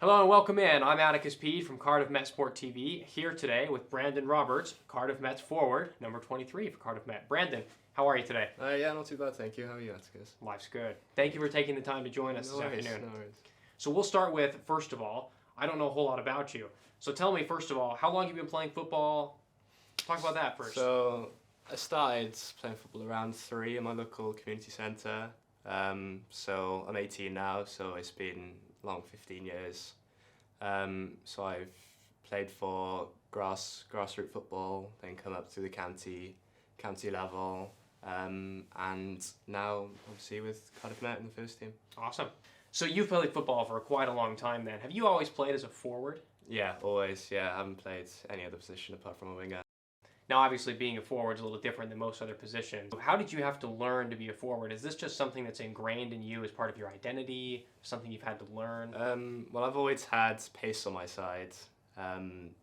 Hello and welcome in. I'm Atticus Pead from Cardiff Met Sport TV, here today with Brandon Roberts, Cardiff Met's forward, number 23 for Cardiff Met. Brandon, how are you today? Yeah, not too bad, thank you. How are you, Atticus? Life's good. Thank you for taking the time to join us this afternoon. No worries. So we'll start with, first of all, I don't know a whole lot about you. So tell me, first of all, how long have you been playing football? Talk about that first. So I started playing football around 3 in my local community centre. So I'm 18 now, so it's been long 15 years. So I've played for grassroots football, then come up to the county level, and now obviously with Cardiff Met in the first team. Awesome. So you've played football for quite a long time then. Have you always played as a forward? Yeah, always. Yeah, I haven't played any other position apart from a winger. Now, obviously, being a forward is a little different than most other positions. How did you have to learn to be a forward? Is this just something that's ingrained in you as part of your identity, something you've had to learn? Well, I've always had pace on my side, and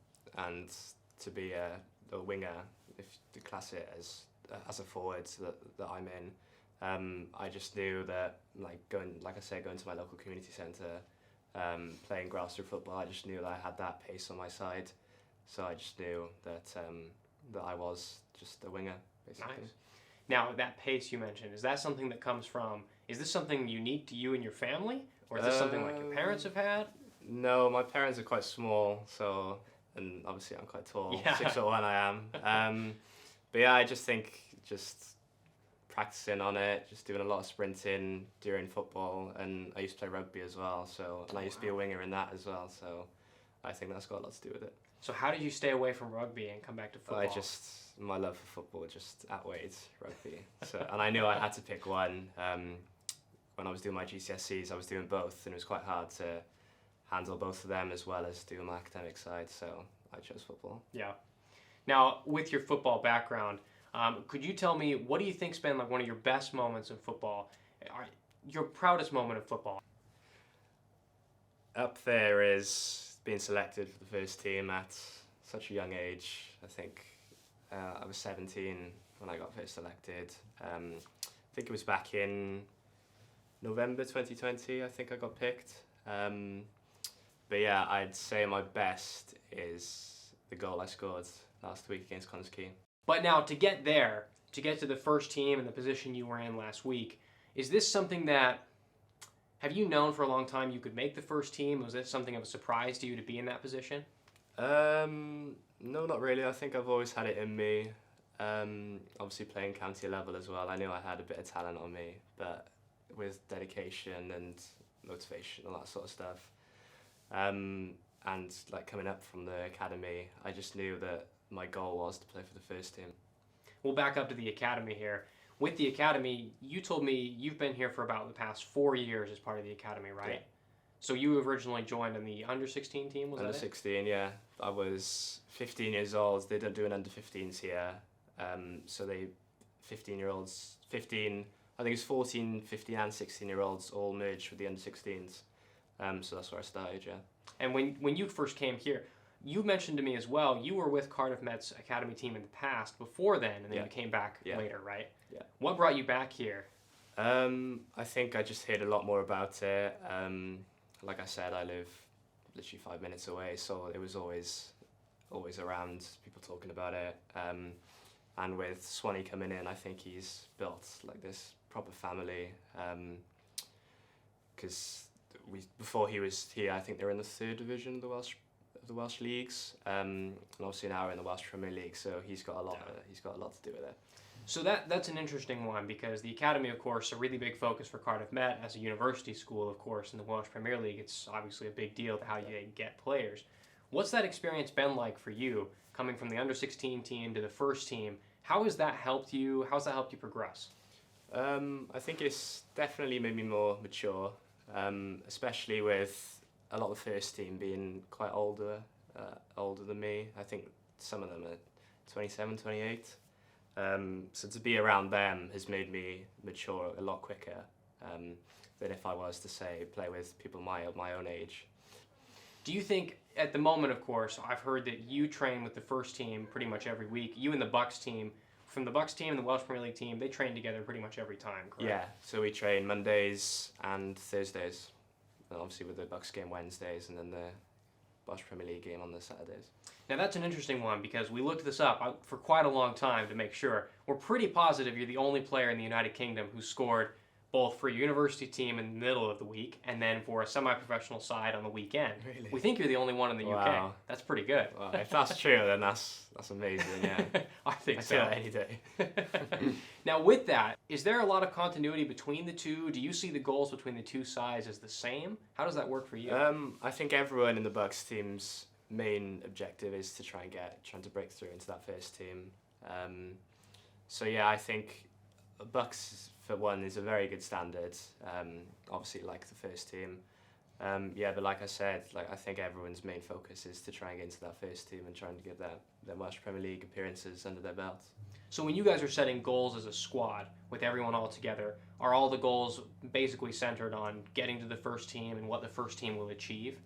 to be a winger, if you class it as a forward that I'm in, I just knew that going to my local community centre, playing grassroots football, I just knew that I had that pace on my side, so I just knew that I was just a winger, basically. Nice. Now, that pace you mentioned, is that something that comes from, is this something unique to you and your family? Or is this something like your parents have had? No, my parents are quite small, and obviously I'm quite tall, Yeah. 6'1" I am. But yeah, I just think practicing on it, just doing a lot of sprinting during football, and I used to play rugby as well, and I used to be a winger in that as well, so I think that's got a lot to do with it. So how did you stay away from rugby and come back to football? My love for football just outweighed rugby. And I knew I had to pick one. When I was doing my GCSEs, I was doing both, and it was quite hard to handle both of them as well as do my academic side, so I chose football. Yeah. Now, with your football background, could you tell me, what do you think's been like one of your best moments in football? Your proudest moment of football? Up there is being selected for the first team at such a young age. I think I was 17 when I got first selected. I think it was back in November 2020, I think I got picked. But yeah, I'd say my best is the goal I scored last week against Connors Key. But now, to get there, to get to the first team and the position you were in last week, is this something that, have you known for a long time you could make the first team? Was this something of a surprise to you to be in that position? No, not really. I think I've always had it in me. Obviously playing county level as well, I knew I had a bit of talent on me, but with dedication and motivation, all that sort of stuff, and coming up from the academy, I just knew that my goal was to play for the first team. We'll back up to the academy here. With the academy, you told me you've been here for about the past 4 years as part of the academy, right? Yeah. So you originally joined on the under-16 team, was that it? Under 16, yeah. I was 15 years old. They don't do an under-15s here. So 15-year-olds, I think it's 14, 15 and 16-year-olds all merged with the under-16s. So that's where I started, yeah. And when you first came here, you mentioned to me as well, you were with Cardiff Met's academy team in the past before then, and then you came back later, right? Yeah. What brought you back here? I think I just heard a lot more about it. Like I said, I live literally 5 minutes away, so it was always around, people talking about it. And with Swanee coming in, I think he's built like this proper family. Because before he was here, I think they were in the 3rd division of the Welsh leagues, and obviously now we're in the Welsh Premier League. So he's got a lot to do with it. So that's an interesting one, because the academy, of course, a really big focus for Cardiff Met as a university school, of course, in the Welsh Premier League. It's obviously a big deal to how you get players. What's that experience been like for you, coming from the under-16 team to the first team? How has that helped you? How's that helped you progress? I think it's definitely made me more mature, especially with a lot of the first team being quite older than me. I think some of them are 27, 28. So to be around them has made me mature a lot quicker than if I was to, say, play with people my own age. Do you think, at the moment, of course, I've heard that you train with the first team pretty much every week. You and the BUCS team, from the BUCS team and the Welsh Premier League team, they train together pretty much every time, correct? Yeah, so we train Mondays and Thursdays. and obviously with the BUCS game Wednesdays and then the Welsh Premier League game on the Saturdays. Now that's an interesting one because we looked this up for quite a long time to make sure. We're pretty positive you're the only player in the United Kingdom who scored both for a university team in the middle of the week and then for a semi-professional side on the weekend. Really? We think you're the only one in the Wow. UK. That's pretty good. Well, if that's true, then that's amazing. Yeah, I think I so. feel that any day. Now with that, is there a lot of continuity between the two? Do you see the goals between the two sides as the same? How does that work for you? I think everyone in the BUCS team's main objective is to trying to break through into that first team. So yeah, I think BUCS for one is a very good standard. Obviously, like the first team. Yeah, but like I said, I think everyone's main focus is to try and get into that first team and trying to get their Welsh Premier League appearances under their belt. So when you guys are setting goals as a squad with everyone all together, are all the goals basically centered on getting to the first team and what the first team will achieve?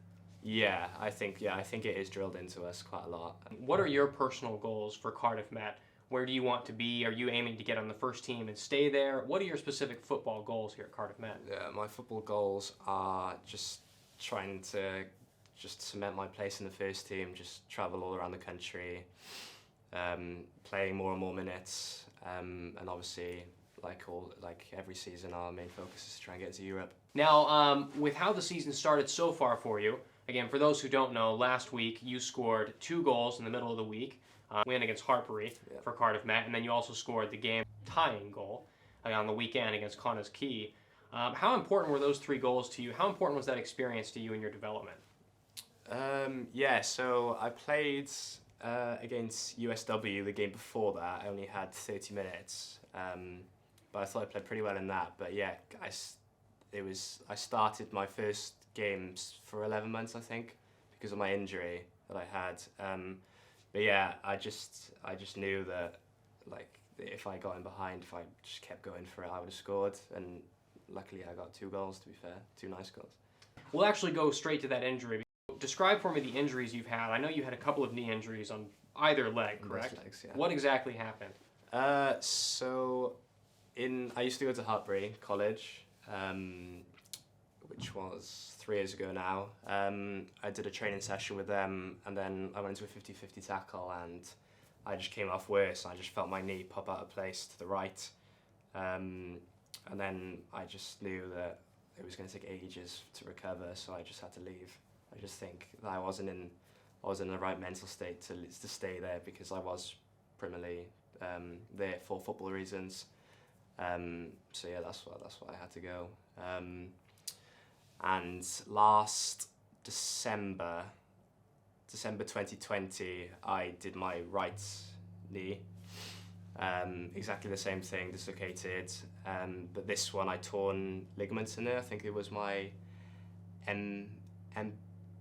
Yeah, I think it is drilled into us quite a lot. What are your personal goals for Cardiff Met? Where do you want to be? Are you aiming to get on the first team and stay there? What are your specific football goals here at Cardiff Met? Yeah, my football goals are just trying to just cement my place in the first team, just travel all around the country, playing more and more minutes, and obviously, like every season, our main focus is to try and get into Europe. Now, with how the season started so far for you, again, for those who don't know, last week you scored 2 goals in the middle of the week, win against Hartpury for Cardiff Met, and then you also scored the game tying goal on the weekend against Connah's Quay. How important were those 3 goals to you? How important was that experience to you in your development? Yeah, so I played against USW the game before that. I only had 30 minutes, but I thought I played pretty well in that. But yeah, I started my first games for 11 months, I think, because of my injury that I had. But yeah, I just knew that if I got in behind, if I just kept going for it, I would have scored. And luckily, I got 2 goals. To be fair, 2 nice goals. We'll actually go straight to that injury. Describe for me the injuries you've had. I know you had a couple of knee injuries on either leg, correct? Both legs, yeah. What exactly happened? So I used to go to Hartpury College, which was 3 years ago now. I did a training session with them, and then I went into a 50-50 tackle, and I just came off worse. I just felt my knee pop out of place to the right, and then I just knew that it was going to take ages to recover, so I just had to leave. I just think that I wasn't in the right mental state to stay there, because I was primarily there for football reasons. So yeah, that's why I had to go. And last December 2020, I did my right knee. Exactly the same thing, dislocated. But this one I torn ligaments in there. I think it was my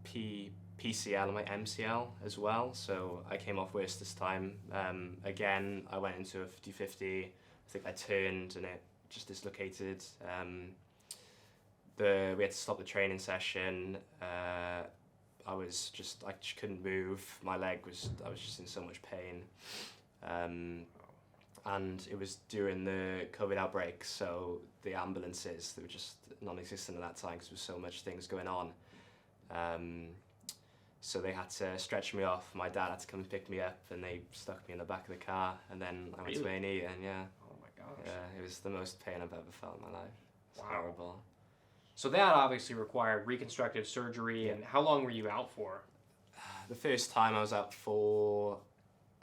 PCL and my MCL as well. So I came off worse this time. Again, I went into a 50-50. I think I turned and it just dislocated. We had to stop the training session. I just couldn't move. I was just in so much pain. And it was during the COVID outbreak, so the ambulances, they were just non-existent at that time because there was so much things going on. So they had to stretch me off. My dad had to come and pick me up, and they stuck me in the back of the car, and then I went to A&E, and yeah. Oh my gosh. Yeah, it was the most pain I've ever felt in my life. It's Wow. horrible. So that obviously required reconstructive surgery, and how long were you out for? The first time I was out for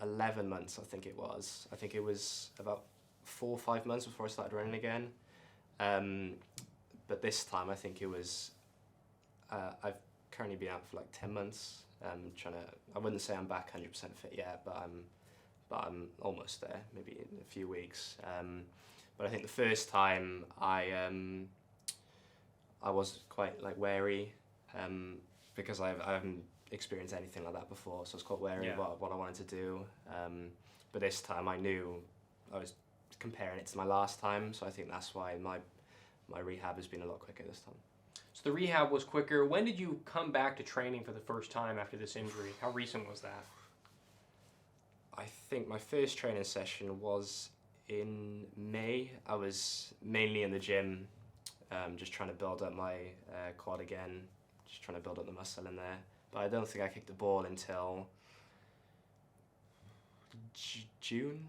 11 months, I think it was. I think it was about 4 or 5 months before I started running again. But this time I think it was, I've currently been out for 10 months. I wouldn't say I'm back 100% fit yet, but I'm almost there, maybe in a few weeks. But I think the first time I was quite wary, because I haven't experienced anything like that before, so I was quite wary about what I wanted to do. But this time I knew I was comparing it to my last time, so I think that's why my rehab has been a lot quicker this time. So the rehab was quicker. When did you come back to training for the first time after this injury? How recent was that? I think my first training session was in May. I was mainly in the gym, just trying to build up my quad again, just trying to build up the muscle in there. But I don't think I kicked the ball until June,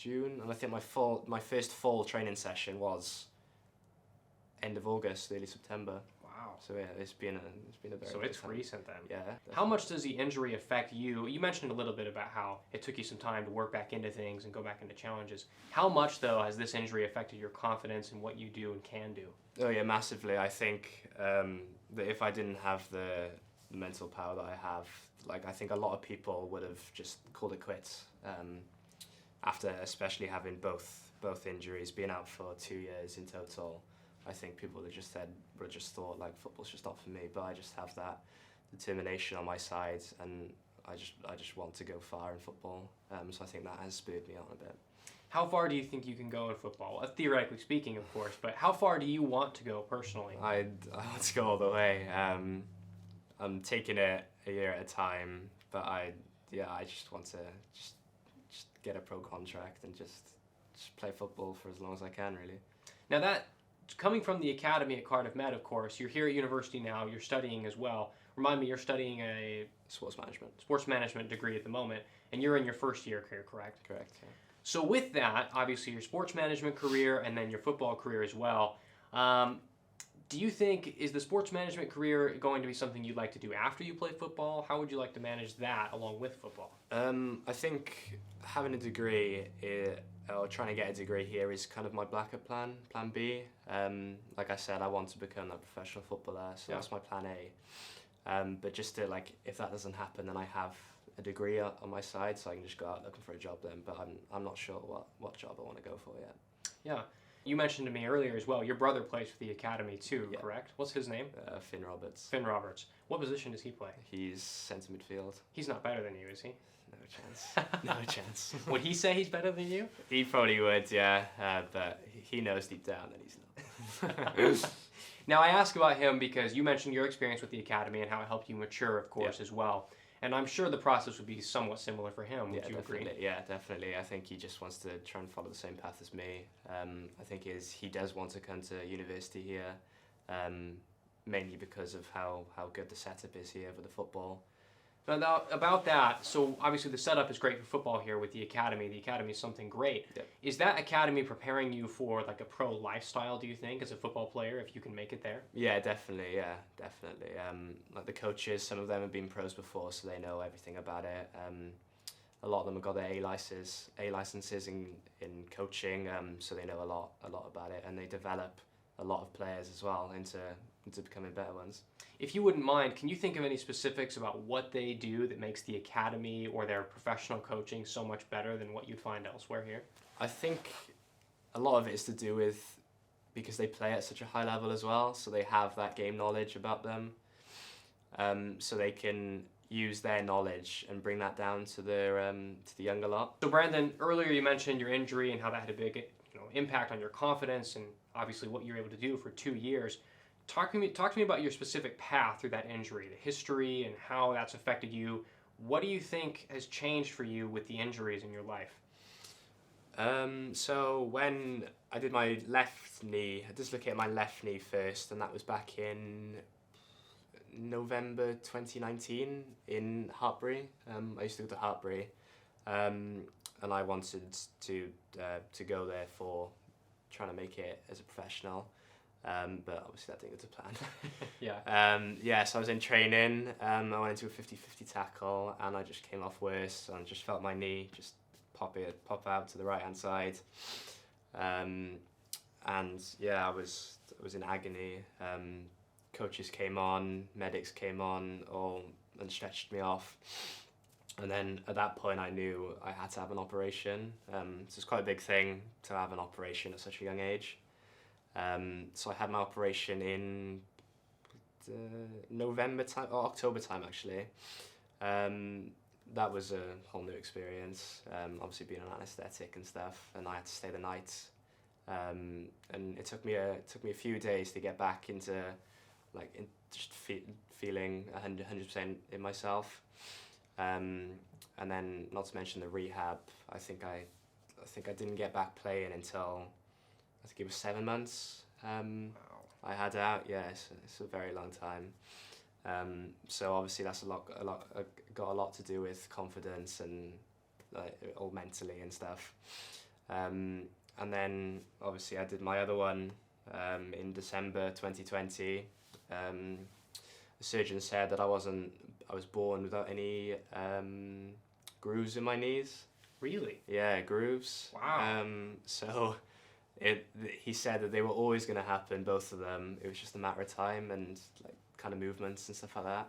and I think my first full training session was end of August, early September. Wow. So yeah, it's been a very. So it's time. recent then. Yeah. How much does the injury affect you? You mentioned a little bit about how it took you some time to work back into things and go back into challenges. How much though has this injury affected your confidence in what you do and can do? Oh yeah, massively. I think that if I didn't have the mental power that I have, like I think a lot of people would have just called it quits after, especially having both injuries, being out for 2 years in total. I think people would have just thought like football's just not for me. But I just have that determination on my side, and I just want to go far in football. So I think that has spurred me on a bit. How far do you think you can go in football? Theoretically speaking, of course, but how far do you want to go personally? I want to go all the way. I'm taking it a year at a time, but I just want to just get a pro contract and just play football for as long as I can, really. Now that, coming from the academy at Cardiff Met, of course, you're here at university now, you're studying as well. Remind me, you're studying a Sports management degree at the moment, and you're in your first year career, correct? Correct, yeah. So with that, obviously your sports management career and then your football career as well, do you think, is the sports management career going to be something you'd like to do after you play football? How would you like to manage that along with football? I think having a degree, or trying to get a degree here is kind of my backup plan B. Like I said, I want to become a professional footballer, so that's my plan A. But just to, like, if that doesn't happen, then I have a degree on my side, so I can just go out looking for a job then. But I'm not sure what job I want to go for yet. Yeah. You mentioned to me earlier as well, your brother plays for the academy too, correct? What's his name? Finn Roberts. Finn Roberts. What position does he play? He's centre midfield. He's not better than you, is he? No chance. No chance. Would he say he's better than you? He probably would, yeah. But he knows deep down that he's not. Now, I ask about him because you mentioned your experience with the academy and how it helped you mature, of course, as well. And I'm sure the process would be somewhat similar for him. Would you agree? Yeah, definitely. I think he just wants to try and follow the same path as me. I think he does want to come to university here, mainly because of how good the setup is here for the football. Now, about that, so obviously the setup is great for football here with the academy. The academy is something great. Yep. Is that academy preparing you for like a pro lifestyle, do you think, as a football player, if you can make it there? Yeah, definitely. Like the coaches, some of them have been pros before, so they know everything about it. A lot of them have got their A licenses in coaching, so they know a lot about it, and they develop a lot of players as well into becoming better ones. If you wouldn't mind, can you think of any specifics about what they do that makes the academy or their professional coaching so much better than what you'd find elsewhere here? I think a lot of it is to do with because they play at such a high level as well, so they have that game knowledge about them, so they can use their knowledge and bring that down to the younger lot. So Brandon, earlier you mentioned your injury and how that had a big impact on your confidence and obviously what you were able to do for 2 years. Talk to me about your specific path through that injury, the history and how that's affected you. What do you think has changed for you with the injuries in your life? So when I did my left knee, I dislocated my left knee first, and that was back in November 2019 in Hartbury. I used to go to Hartbury, and I wanted to go there for trying to make it as a professional. But obviously that didn't go to plan. So I was in training, I went into a 50-50 tackle and I just came off worse and just felt my knee just pop out to the right hand side. And yeah, I was in agony. Coaches came on, medics came on, all and stretched me off. And then at that point I knew I had to have an operation. So it's quite a big thing to have an operation at such a young age. So I had my operation in November time or October time actually. That was a whole new experience. Obviously being on anaesthetic and stuff, and I had to stay the night. And it took me a few days to get back into feeling 100% in myself. And then not to mention the rehab. I think I didn't get back playing until I think it was 7 months. Wow. I had out. Yeah, it's a very long time. So obviously that's got a lot to do with confidence and like all mentally and stuff. And then obviously I did my other one in December 2020. The surgeon said that I was born without any grooves in my knees. Really? Yeah, grooves. Wow. So he said that they were always going to happen, both of them. It was just a matter of time and like kind of movements and stuff like that.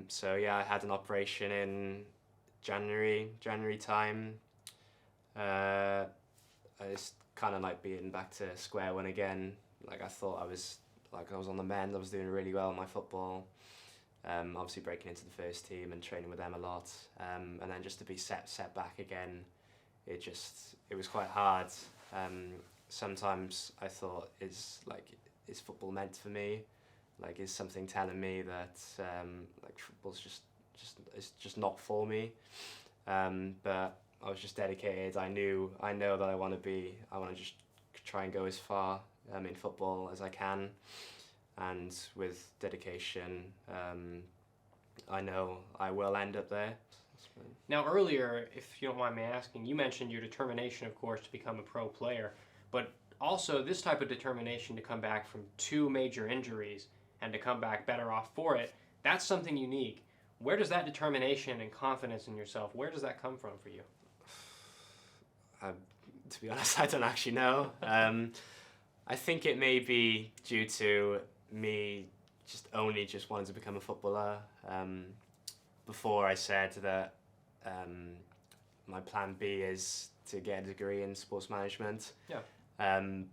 So yeah, I had an operation in January time. I just kind of like being back to square one again. Like I thought I was on the mend. I was doing really well in my football. Obviously breaking into the first team and training with them a lot. And then just to be set back again, it was quite hard. Sometimes I thought, is football meant for me? Like, is something telling me that like football's just not for me? But I was just dedicated. I know that I want to just try and go as far in football as I can, and with dedication, I know I will end up there. Now, earlier, if you don't mind me asking, you mentioned your determination, of course, to become a pro player, but also this type of determination to come back from 2 major injuries and to come back better off for it, that's something unique. Where does that determination and confidence in yourself, where does that come from for you? To be honest, I don't actually know. I think it may be due to me just wanting to become a footballer. Before I said that my plan B is to get a degree in sports management. Yeah.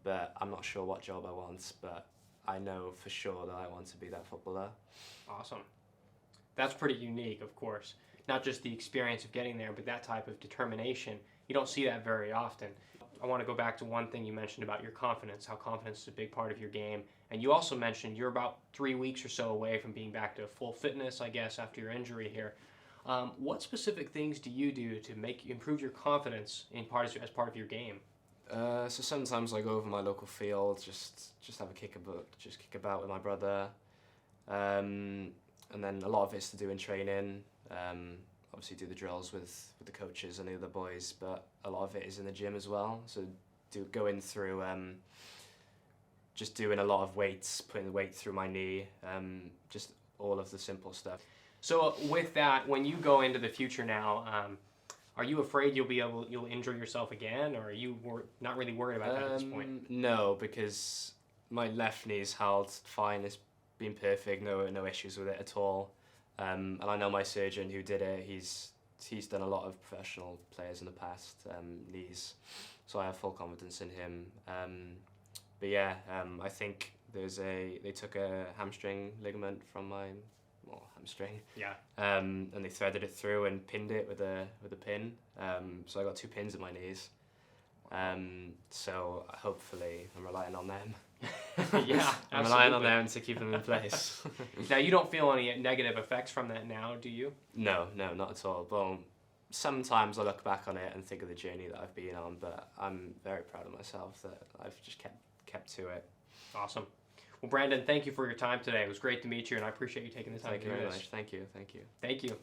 But I'm not sure what job I want, but I know for sure that I want to be that footballer. Awesome. That's pretty unique, of course. Not just the experience of getting there, but that type of determination. You don't see that very often. I want to go back to one thing you mentioned about your confidence, how confidence is a big part of your game. And you also mentioned you're about 3 weeks or so away from being back to full fitness, I guess, after your injury here. What specific things do you do to improve your confidence as part of your game? So sometimes I go over my local field, just have a kick about with my brother, and then a lot of it's to do in training. Obviously do the drills with the coaches and the other boys, but a lot of it is in the gym as well. So going through just doing a lot of weights, putting the weight through my knee, just all of the simple stuff. So with that, when you go into the future now, are you afraid you'll injure yourself again, or are you not really worried about that at this point? No, because my left knee's held fine. It's been perfect. No issues with it at all. And I know my surgeon who did it. He's done a lot of professional players in the past, knees, so I have full confidence in him. But yeah, I think they took a hamstring ligament from my hamstring. Yeah. And they threaded it through and pinned it with a pin. So I got 2 pins in my knees. So hopefully I'm relying on them. Yeah, I'm relying on them to keep them in place. Now, you don't feel any negative effects from that now, do you? No, not at all. Well, sometimes I look back on it and think of the journey that I've been on, but I'm very proud of myself that I've just kept to it. Awesome. Well, Brandon, thank you for your time today. It was great to meet you, and I appreciate you taking the time Thank to you do very this. much. Thank you. Thank you.